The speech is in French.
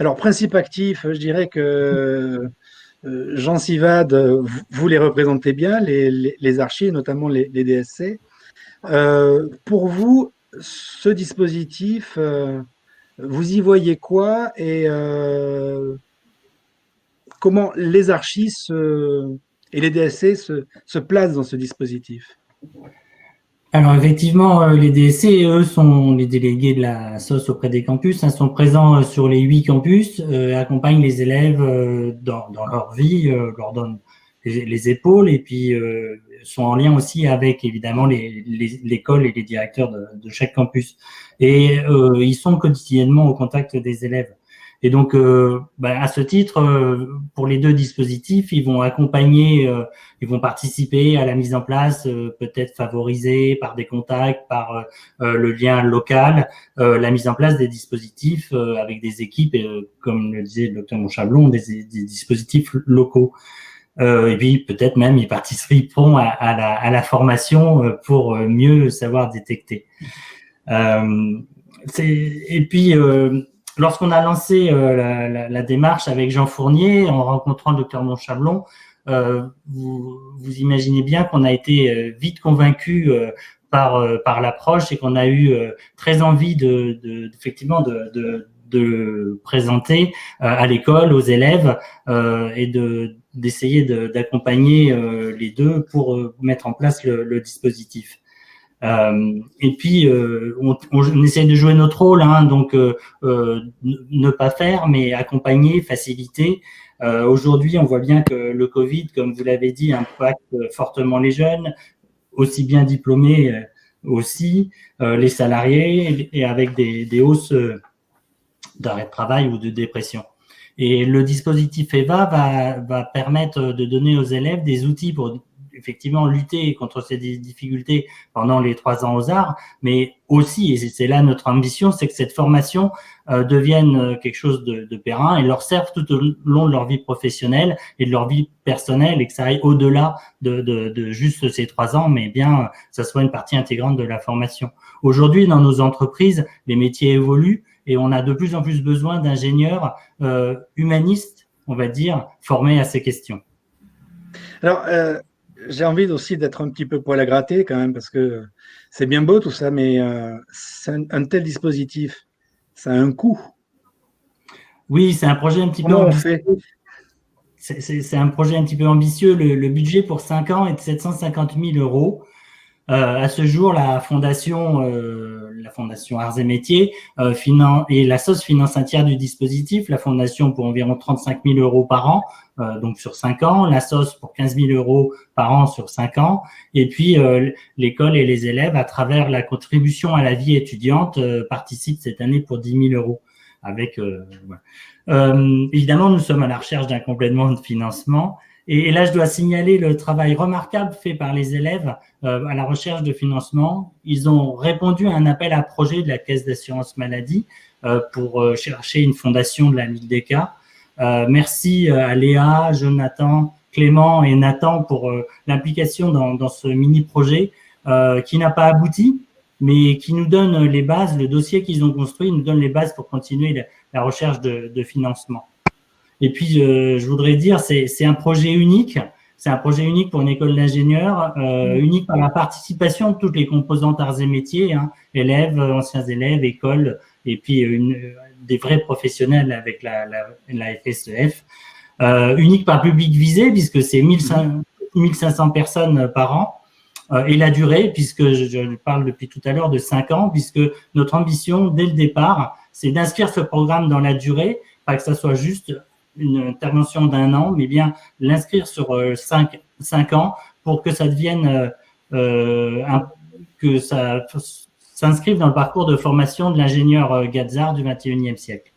Alors, principe actif, je dirais que Jean Civade, vous les représentez bien, les archives, notamment les DSC. Pour vous, ce dispositif, vous y voyez quoi et comment les archives et les DSC se placent dans ce dispositif? Alors effectivement, les DSC, eux, sont les délégués de la SOS auprès des campus, hein, sont présents sur les 8 campus, accompagnent les élèves dans leur vie, leur donnent les épaules et puis sont en lien aussi avec évidemment l'école et les directeurs de chaque campus. Et ils sont quotidiennement au contact des élèves. Et donc, à ce titre, pour les deux dispositifs, ils vont accompagner, ils vont participer à la mise en place, peut-être favorisée par des contacts, par le lien local, la mise en place des dispositifs avec des équipes, comme le disait le docteur Monchablon, des dispositifs locaux. Et puis peut-être même ils participeront à la formation pour mieux savoir détecter. Et puis lorsqu'on a lancé la démarche avec Jean Fournier en rencontrant le docteur Monchablon, vous imaginez bien qu'on a été vite convaincu par l'approche et qu'on a eu très envie effectivement de présenter à l'école, aux élèves et d'essayer d'accompagner les deux pour mettre en place le dispositif. Et puis on essaie de jouer notre rôle, hein, donc ne pas faire, mais accompagner, faciliter. Aujourd'hui, on voit bien que le Covid, comme vous l'avez dit, impacte fortement les jeunes, aussi bien diplômés aussi, les salariés, et avec des hausses d'arrêt de travail ou de dépression. Et le dispositif EVA va permettre de donner aux élèves des outils pour effectivement lutter contre ces difficultés pendant les 3 ans aux arts, mais aussi, et c'est là notre ambition, c'est que cette formation devienne quelque chose de périn et leur serve tout au long de leur vie professionnelle et de leur vie personnelle et que ça aille au-delà de juste ces 3 ans, mais bien ça soit une partie intégrante de la formation. Aujourd'hui, dans nos entreprises, les métiers évoluent et on a de plus en plus besoin d'ingénieurs humanistes, on va dire, formés à ces questions. Alors, j'ai envie aussi d'être un petit peu poil à gratter quand même, parce que c'est bien beau tout ça, mais un tel dispositif, ça a un coût. Oui, c'est un projet un petit peu Comment on ambitieux. fait? C'est un projet un petit peu ambitieux. Le budget pour 5 ans est de 750 000 euros. À ce jour, la fondation Arts et Métiers et la SOS finance un tiers du dispositif. La fondation pour environ 35 000 euros par an, donc sur 5 ans. La SOS pour 15 000 euros par an sur 5 ans. Et puis l'école et les élèves, à travers la contribution à la vie étudiante, participent cette année pour 10 000 euros. Avec évidemment, nous sommes à la recherche d'un complément de financement. Et là, je dois signaler le travail remarquable fait par les élèves à la recherche de financement. Ils ont répondu à un appel à projet de la Caisse d'assurance maladie pour chercher une fondation de la LILDECA. Merci à Léa, Jonathan, Clément et Nathan pour l'implication dans ce mini-projet qui n'a pas abouti, mais qui nous donne les bases, le dossier qu'ils ont construit nous donne les bases pour continuer la recherche de financement. Et puis, je voudrais dire, c'est un projet unique. C'est un projet unique pour une école d'ingénieurs, unique par la participation de toutes les composantes arts et métiers, hein, élèves, anciens élèves, écoles, et puis des vrais professionnels avec la FSEF. Unique par public visé, puisque c'est 1500 personnes par an. Et la durée, puisque je parle depuis tout à l'heure de 5 ans, puisque notre ambition, dès le départ, c'est d'inscrire ce programme dans la durée, pas que ça soit juste une intervention d'1 an, mais bien l'inscrire sur 5 ans pour que ça devienne, que ça s'inscrive dans le parcours de formation de l'ingénieur Gadzard du XXIe siècle.